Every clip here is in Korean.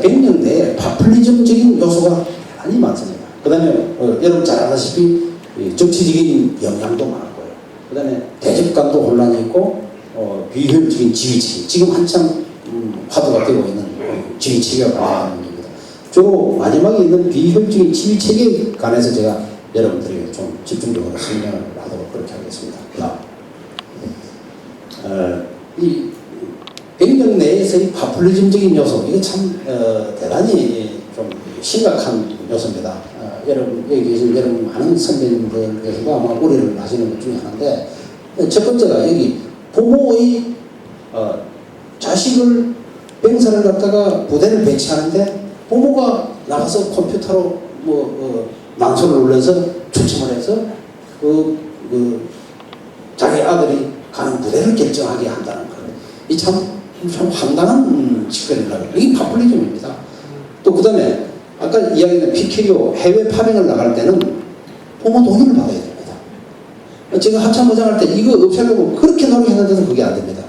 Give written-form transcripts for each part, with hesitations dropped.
백령 내에 파퓰리즘적인 요소가 많이 많습니다. 그 다음에 여러분 잘 아다시피 정치적인 영향도 많고요. 그 다음에 대접관도 혼란이 있고 비효율적인 지휘체계, 지금 한참 화두가 되고 있는 지휘체계가 관련된 겁니다. 주로 마지막에 있는 비효율적인 지휘체계에 관해서 제가 여러분들에게 좀 집중적으로 설명을 하도록 그렇게 하겠습니다. 이 백령 내에서의 파퓰리즘적인 요소, 이게 참 대단히 좀 심각한 요소입니다. 여러분 여기 계신 여러분 많은 선배님들께서도 아마 우려를 하시는 것 중에 하나인데, 첫 번째가 여기 부모의 자식을 병사를 갖다가 부대를 배치하는데 부모가 나가서 컴퓨터로 망소를 눌러서 추첨을 해서 자기 아들이 가는 부대를 결정하게 한다는 거. 이 참 황당한 짓거리라고. 이게 파퓰리즘입니다. 또 그 다음에 아까 이야기했던 PKO 해외 파병을 나갈 때는 부모 동의를 받아야 됩니다. 제가 합참부장할 때 이거 없애려고 그렇게 노력했는데도 그게 안 됩니다.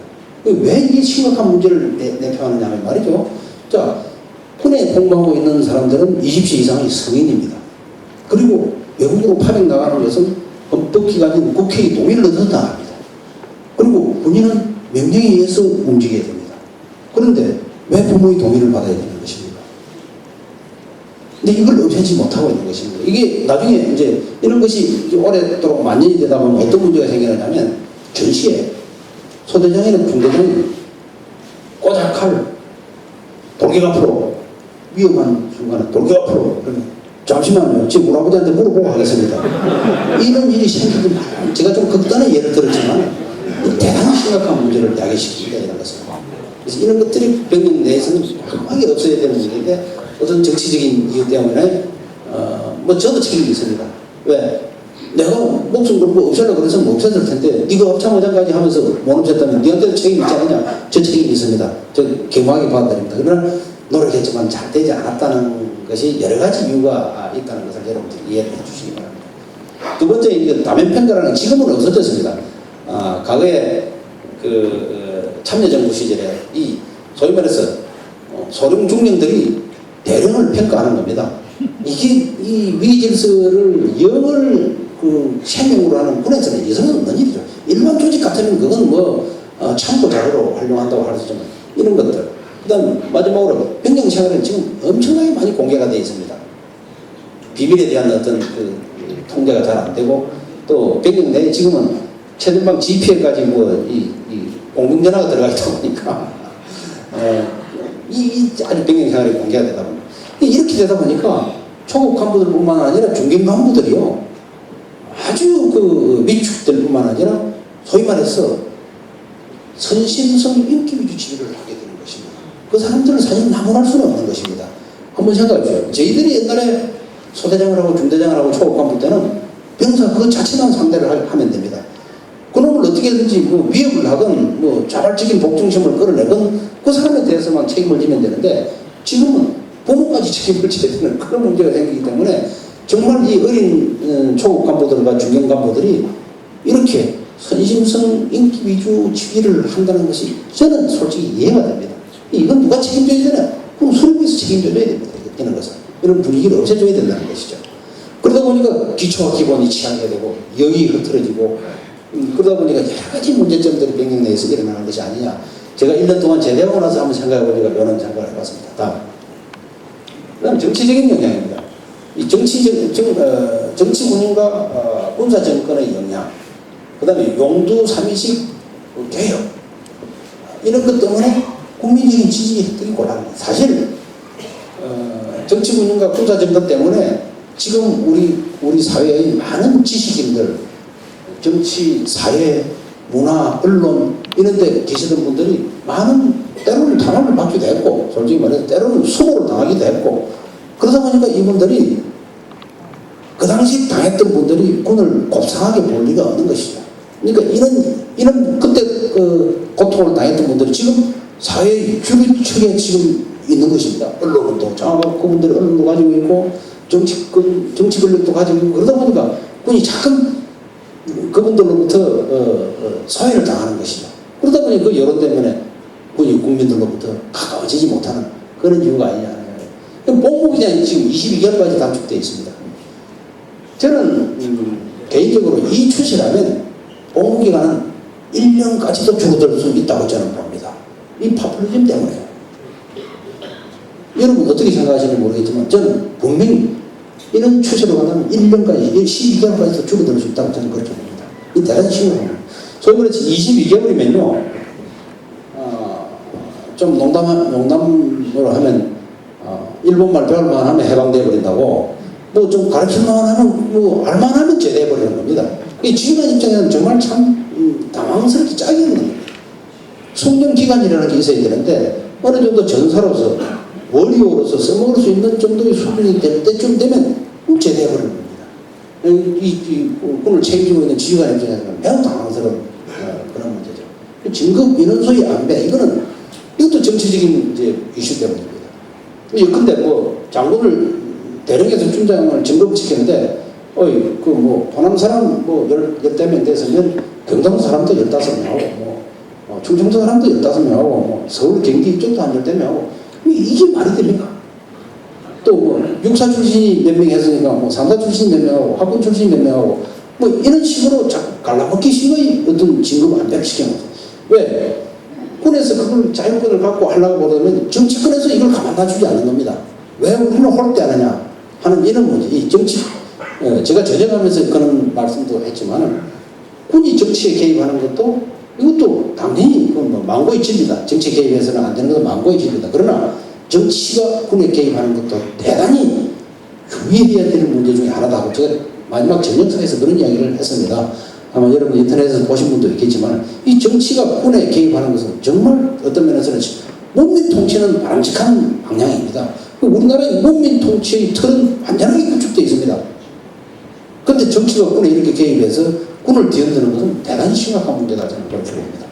왜 이게 심각한 문제를 내표하느냐면 말이죠. 자, 군에 공부하고 있는 사람들은 20세 이상의 성인입니다. 그리고 외국으로 파병 나가는 것은 헌법기관인 국회의 동의를 얻어야 합니다. 그리고 군인은 명령에 의해서 움직여야 됩니다. 그런데 왜 부모의 동의를 받아야 되는 것입니까? 근데 이걸 없애지 못하고 있는 것입니다. 이게 나중에 이제 이런 것이 오랫도록 만년이 되다 보면 어떤 문제가 생기느냐면, 전시에 소대장이나 중대장이 꼬작할 돌격 앞으로, 위험한 순간에 돌격 앞으로, 그러면 잠시만요, 지금 우리 아버지한테 물어보고 하겠습니다. 이런 일이 생기지 말아요. 제가 좀 극단의 예를 들었지만 대단히 심각한 문제를 야기시킵니다, 이런 것은. 그래서 이런 것들이 백령 내에서는 강하게 없어야 되는 문제인데, 어떤 정치적인 이유 때문에 저도 책임이 있습니다. 왜? 내가 목숨 걸고 없애려고 그래서 못 없애줄 텐데 네가 합참의장까지 하면서 못 없앴다면 네한테도 책임이 있지 않느냐? 저 책임이 있습니다. 저 겸허하게 받아들입니다. 그러나 노력했지만 잘 되지 않았다는 것이 여러 가지 이유가 있다는 것을 여러분들이 이해를 해주시기 바랍니다. 두 번째, 이게 다면평가라는 지금은 없어졌습니다. 과거에 참여정부 시절에 이 소위 말해서 소령 중령들이 대령을 평가하는 겁니다. 이게 이 위질서를 영을 세명으로 하는 군에서는 예상은 없는 일이죠. 일반 조직 같으면 그건 참고 자료로 활용한다고 할 수 있지만 이런 것들. 그다음 마지막으로 병영 생활은 지금 엄청나게 많이 공개가 되어 있습니다. 비밀에 대한 어떤 통제가 잘 안 되고, 또 병영 내에 지금은 최전방 GPL까지 이 공중전화가 들어가 있다 보니까 이 아주 병영 생활이 공개가 되다 보니까 이렇게 되다 보니까 초급 간부들뿐만 아니라 중견 간부들이요, 아주 미축들뿐만 아니라 소위 말해서 선심성 인기 위주 지휘를 하게 되는 것입니다. 그 사람들은 사실 나무랄 수는 없는 것입니다. 한번 생각해 보세요. 저희들이 옛날에 소대장을 하고 중대장을 하고 초급 간부 때는 병사 그 자체만 상대를 하면 됩니다. 그놈을 어떻게든지 위협을 하건 자발적인 복종심을 끌어내건 그 사람에 대해서만 책임을 지면 되는데, 지금은 부모까지 책임을 져야 되는 그런 문제가 생기기 때문에 정말 이 어린 초급 간부들과 중견 간부들이 이렇게 선심성 인기 위주 지휘를 한다는 것이 저는 솔직히 이해가 됩니다. 이건 누가 책임져야 되나? 그럼 수령부에서 책임져야 됩니다. 이런 것은. 이런 분위기를 없애줘야 된다는 것이죠. 그러다 보니까 기초와 기본이 취하게 되고 영이 흐트러지고, 그러다 보니까 여러 가지 문제점들이 병영 내에서 일어나는 것이 아니냐. 제가 1년 동안 제대하고 나서 한번 생각해 보니까 이런 생각을 해봤습니다. 다음. 그다음 정치적인 영향입니다. 이 정치 군인과 군사 정권의 영향, 그 다음에 용두 삼위식 개혁, 이런 것 때문에 국민적인 지지 획득이 곤란합니다. 사실 정치 군인과 군사 정권 때문에 지금 우리 사회의 많은 지식인들, 정치, 사회, 문화, 언론 이런 데 계시던 분들이 많은 때로는 탄압을 받기도 했고, 솔직히 말해서 때로는 수모를 당하기도 했고, 그러다 보니까 이분들이 그 당시 당했던 분들이 군을 곱상하게 볼 리가 없는 것이죠. 그러니까 이런 그때 고통을 당했던 분들이 지금 사회의 주류층에 지금 있는 것입니다. 언론은 또 장악하고 그분들이 언론도 가지고 있고 정치 권력도 가지고 있고, 그러다 보니까 군이 자꾸 그분들로부터 소외를 당하는 것이죠. 그러다 보니 그 여론 때문에 군이 국민들로부터 가까워지지 못하는 그런 이유가 아니냐 복무기간이 지금 22개월까지 단축되어 있습니다. 저는 개인적으로 이 추세라면 복무기간은 1년까지도 줄어들 수 있다고 저는 봅니다. 이 파퓰리즘 때문에요. 여러분 어떻게 생각하시는지 모르겠지만 저는 분명히 이런 추세로 가면 1년까지, 12개월까지도 줄어들 수 있다고 저는 그렇게 봅니다. 이 대단히 심각합니다. 소위 말해서 22개월이면요, 좀 농담으로 하면, 일본말 배울만 하면 해방돼 버린다고, 뭐 좀 가르칠만 하면, 뭐 알만하면 제대해 버리는 겁니다. 이 지휘관 입장에서는 정말 참 당황스럽게 짝이 없는 겁니다. 숙련 기간이라는 게 있어야 되는데, 어느 정도 전사로서, 워리어로서 써먹을 수 있는 정도의 수준이 될 때쯤 되면 제대해 버리는 겁니다. 이 군을 책임지고 있는 지휘관 입장에서는 매우 당황스러운 그런 문제죠. 진급 인원수의 안배, 이것도 정치적인 이제 이슈 때문입니다. 근데 뭐 장군을 대령에서 중장을 진급시키는데, 그 뭐 호남 사람 뭐 10명 됐으면 경상도 사람도 15명하고, 충청도 사람도 15명하고, 뭐 서울 경기 이쪽도 한 10명하고, 이게 말이 됩니까? 또 뭐 육사 출신이 몇 명 했으니까 뭐 삼사 출신이 몇 명하고 학군 출신이 몇 명하고 뭐 이런 식으로 자꾸 갈라먹기 식의 어떤 진급 안배를 시켜놓죠. 왜? 군에서 그걸 자율권을 갖고 하려고 그러면 정치권에서 이걸 가만 놔주지 않는 겁니다. 왜 우리는 홀대하느냐 하는 이런 문제. 이 정치, 제가 전역하면서 그런 말씀도 했지만 군이 정치에 개입하는 것도 이것도 당연히 뭐 망고의 진리다. 정치 개입해서는 안 되는 것은 망고의 진리다. 그러나 정치가 군에 개입하는 것도 대단히 유의해야 되는 문제 중에 하나다. 제가 마지막 전역사에서 그런 이야기를 했습니다. 아마 여러분 인터넷에서 보신 분도 있겠지만 이 정치가 군에 개입하는 것은 정말 어떤 면에서는 문민 통치는 바람직한 방향입니다. 우리나라의 문민 통치의 틀은 완전하게 구축되어 있습니다. 그런데 정치가 군에 이렇게 개입해서 군을 뒤흔드는 것은 대단히 심각한 문제다 저는 그렇게 봅니다.